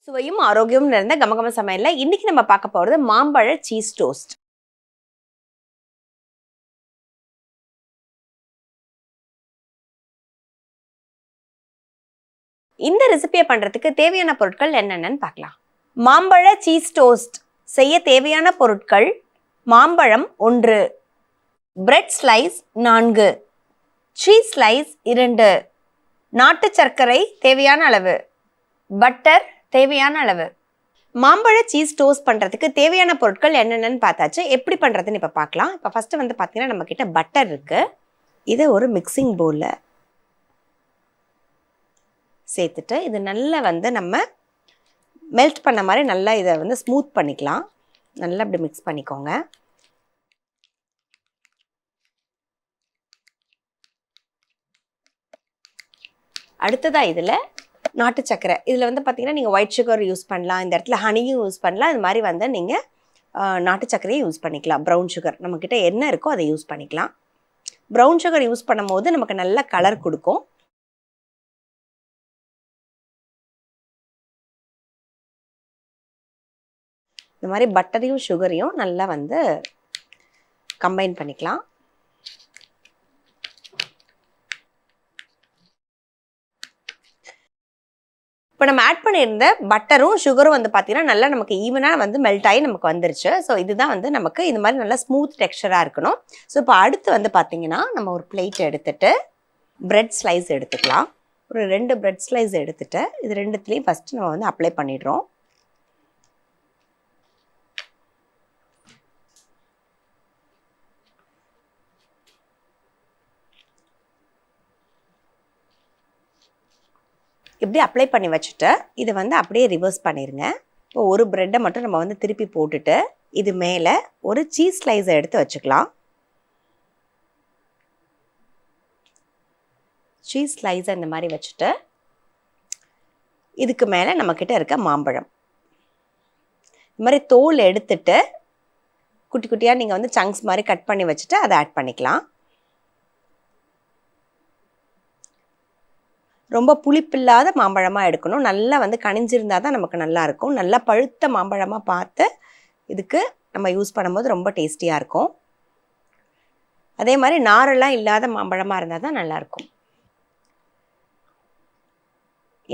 சுவையும் ஆரோக்கியமும் நிறைந்த கமகம சமையல்ல இன்னைக்கு நம்ம பார்க்க போறது மாம்பழ சீஸ் டோஸ்ட். இந்த ரெசிபியை பண்றதுக்கு தேவையான பொருட்கள் என்னென்னு பார்க்கலாம். மாம்பழ சீஸ் டோஸ்ட் செய்ய தேவையான பொருட்கள்: மாம்பழம் 1, பிரெட் ஸ்லைஸ் 4, சீஸ் ஸ்லைஸ் 2, நாட்டு சர்க்கரை தேவையான அளவு, பட்டர் தேவையான அளவு. மாம்பழ சீஸ் டோஸ்ட் பண்ணுறதுக்கு தேவையான பொருட்கள் என்னென்னு பார்த்தாச்சு. எப்படி பண்ணுறதுன்னு இப்போ பார்க்கலாம். இப்போ ஃபஸ்ட்டு வந்து பார்த்தீங்கன்னா நம்மக்கிட்ட பட்டர் இருக்குது. இதை ஒரு மிக்சிங் பவுலில் சேர்த்துட்டு இது நல்லா வந்து நம்ம மெல்ட் பண்ண மாதிரி நல்லா இதை வந்து ஸ்மூத் பண்ணிக்கலாம். நல்லா அப்படி மிக்ஸ் பண்ணிக்கோங்க. அடுத்ததாக இதில் நாட்டு சக்கரை, இதில் வந்து பார்த்திங்கன்னா நீங்கள் ஒயிட் சுகர் யூஸ் பண்ணலாம், இந்த இடத்துல ஹனியும் யூஸ் பண்ணலாம். இது மாதிரி வந்து நீங்கள் நாட்டு சக்கரையும் யூஸ் பண்ணிக்கலாம். ப்ரௌன் சுகர் நம்மக்கிட்ட என்ன இருக்கோ அதை யூஸ் பண்ணிக்கலாம். ப்ரௌன் சுகர் யூஸ் பண்ணும் போது நமக்கு நல்ல கலர் கொடுக்கும். இந்த மாதிரி பட்டரையும் சுகரையும் நல்லா வந்து கம்பைன் பண்ணிக்கலாம். இப்போ நம்ம ஆட் பண்ணியிருந்த பட்டரும் சுகரும் வந்து பார்த்தீங்கன்னா நல்லா நமக்கு ஈவனாக வந்து மெல்ட் ஆகி நமக்கு வந்துருச்சு. ஸோ இதுதான் வந்து நமக்கு இந்த மாதிரி நல்லா ஸ்மூத் டெக்ஸ்சராக இருக்கணும். ஸோ இப்போ அடுத்து வந்து பார்த்தீங்கன்னா நம்ம ஒரு பிளேட் எடுத்துகிட்டு பிரெட் ஸ்லைஸ் எடுத்துக்கலாம். ஒரு 2 பிரெட் ஸ்லைஸ் எடுத்துகிட்டு இது ரெண்டுத்துலேயும் ஃபஸ்ட்டு நம்ம வந்து அப்ளை பண்ணிடுறோம். இப்படி அப்ளை பண்ணி வச்சுட்டு இதை வந்து அப்படியே ரிவர்ஸ் பண்ணிடுங்க. இப்போ ஒரு ப்ரெட்டை மட்டும் நம்ம வந்து திருப்பி போட்டுட்டு இது மேலே ஒரு சீஸ் ஸ்லைஸை எடுத்து வச்சுக்கலாம். சீஸ் ஸ்லைஸை இந்த மாதிரி வச்சுட்டு இதுக்கு மேலே நம்மக்கிட்ட இருக்க மாம்பழம் இந்த மாதிரி தோல் எடுத்துட்டு குட்டி குட்டியாக நீங்கள் வந்து சங்க்ஸ் மாதிரி கட் பண்ணி வச்சுட்டு அதை ஆட் பண்ணிக்கலாம். ரொம்ப புளிப்பில்லாத மாம்பழமாக எடுக்கணும். நல்லா வந்து கனிஞ்சிருந்தால் தான் நமக்கு நல்லாயிருக்கும். நல்லா பழுத்த மாம்பழமாக பார்த்து இதுக்கு நம்ம யூஸ் பண்ணும்போது ரொம்ப டேஸ்டியாக இருக்கும். அதே மாதிரி நாரெல்லாம் இல்லாத மாம்பழமாக இருந்தால் தான் நல்லாயிருக்கும்.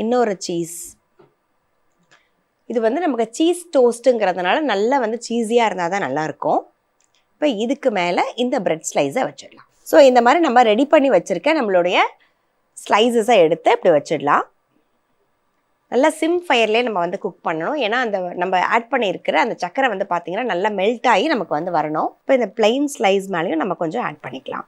இன்னொரு சீஸ், இது வந்து நமக்கு சீஸ் டோஸ்ட்டுங்கிறதுனால நல்லா வந்து சீஸியாக இருந்தால் தான் நல்லாயிருக்கும். இப்போ இதுக்கு மேலே இந்த பிரெட் ஸ்லைஸை வச்சிடலாம். ஸோ இந்த மாதிரி நம்ம ரெடி பண்ணி வச்சுருக்க நம்மளுடைய ஸ்லைசஸை எடுத்து இப்படி வச்சிடலாம். நல்லா சிம் ஃபயர்லேயே நம்ம வந்து குக் பண்ணணும். ஏன்னா அந்த நம்ம ஆட் பண்ணியிருக்கிற அந்த சக்கரை வந்து பார்த்திங்கன்னா நல்லா மெல்ட் ஆகி நமக்கு வந்து வரணும். இப்போ இந்த பிளெயின் ஸ்லைஸ் மேலேயும் நம்ம கொஞ்சம் ஆட் பண்ணிக்கலாம்.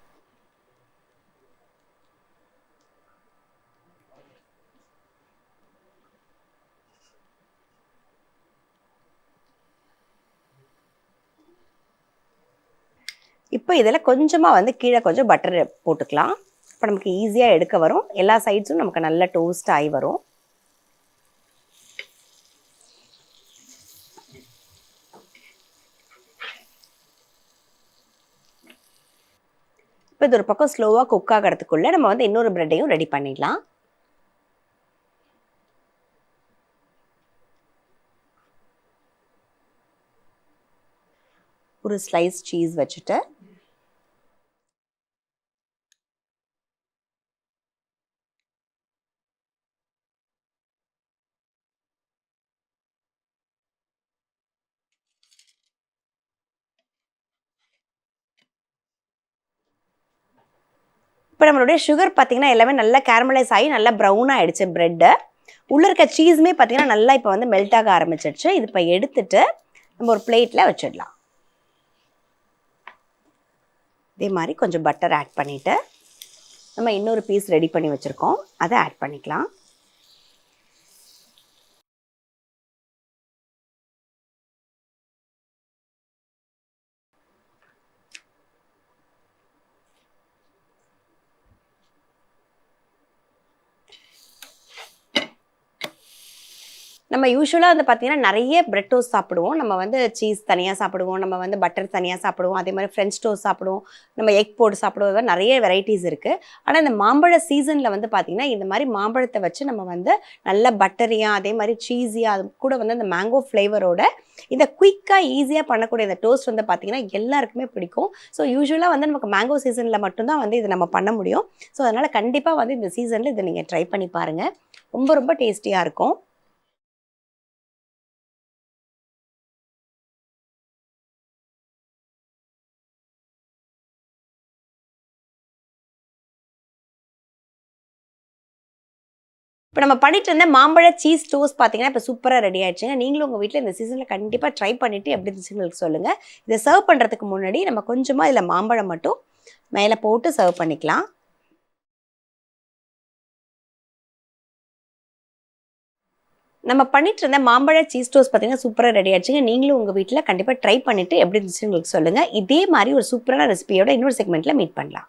இப்போ இதில் கொஞ்சமாக வந்து கீழே கொஞ்சம் பட்டர் போட்டுக்கலாம். இப்போ நமக்கு ஈஸியாக எடுக்க வரும். எல்லா சைட்ஸும் நமக்கு நல்லா டோஸ்ட் ஆகி வரும். இப்போ இது ஒரு பக்கம் ஸ்லோவாக குக் ஆகிறதுக்குள்ளே நம்ம வந்து இன்னொரு ப்ரெட்டையும் ரெடி பண்ணிடலாம். ஒரு ஸ்லைஸ் சீஸ் வச்சுட்டு இப்போ நம்மளுடைய சுகர் பார்த்திங்கன்னா எல்லாமே நல்லா கேரமலைஸ் ஆகி நல்லா ப்ரௌனாக ஆகிடுச்சு. ப்ரெட்டு உள்ளே இருக்க சீஸுமே பார்த்திங்கன்னா நல்லா இப்போ வந்து மெல்ட் ஆக ஆரம்பிச்சிடுச்சு. இது இப்போ எடுத்துட்டு நம்ம ஒரு பிளேட்டில் வச்சிடலாம். இதே மாதிரி கொஞ்சம் பட்டர் ஆட் பண்ணிவிட்டு நம்ம இன்னொரு பீஸ் ரெடி பண்ணி வச்சுருக்கோம், அதை ஆட் பண்ணிக்கலாம். நம்ம யூஸ்வலாக வந்து பார்த்தீங்கன்னா நிறைய பிரெட் டோஸ்ட் சாப்பிடுவோம். நம்ம வந்து சீஸ் தனியாக சாப்பிடுவோம், நம்ம வந்து பட்டர் தனியாக சாப்பிடுவோம், அதே மாதிரி ஃப்ரெஞ்ச் டோஸ்ட் சாப்பிடுவோம், நம்ம எக் போட்டு சாப்பிடுவோம், நிறைய வெரைட்டிஸ் இருக்குது. ஆனால் இந்த மாம்பழ சீசனில் வந்து பார்த்திங்கன்னா இந்த மாதிரி மாம்பழத்தை வச்சு நம்ம வந்து நல்ல பட்டரியாக அதே மாதிரி சீஸியாக அது கூட வந்து அந்த மேங்கோ ஃப்ளேவரோட இந்த குயிக்காக ஈஸியாக பண்ணக்கூடிய இந்த டோஸ்ட் வந்து பார்த்திங்கன்னா எல்லாருக்குமே பிடிக்கும். ஸோ யூஸ்வலாக வந்து நமக்கு மேங்கோ சீசனில் மட்டும்தான் வந்து இதை நம்ம பண்ண முடியும். ஸோ அதனால் கண்டிப்பாக வந்து இந்த சீசனில் இதை நீங்கள் ட்ரை பண்ணி பாருங்கள். ரொம்ப ரொம்ப டேஸ்டியாக இருக்கும். இப்போ நம்ம பண்ணிட்டு இருந்த மாம்பழ சீஸ் டோஸ்ட் பார்த்தீங்கன்னா இப்போ சூப்பராக ரெடி ஆயிடுச்சுங்க. நீங்களும் உங்கள் வீட்டில் இந்த சீசனில் கண்டிப்பாக ட்ரை பண்ணிவிட்டு எப்படி இருந்துச்சுன்னு சொல்லுங்கள். இதை சர்வ் பண்ணுறதுக்கு முன்னாடி நம்ம கொஞ்சமாக இதில் மாம்பழம் மட்டும் மேலே போட்டு சர்வ் பண்ணிக்கலாம். நம்ம பண்ணிட்டு இருந்த மாம்பழ சீஸ் டோஸ்ட் பார்த்தீங்கன்னா சூப்பராக ரெடி ஆயிடுச்சுங்க. நீங்களும் உங்கள் வீட்டில் கண்டிப்பாக ட்ரை பண்ணிவிட்டு எப்படி இருந்துச்சுன்னு சொல்லுங்கள். இதே மாதிரி ஒரு சூப்பரான ரெசிபியோட இன்னொரு செக்மெண்ட்டில் மீட் பண்ணலாம்.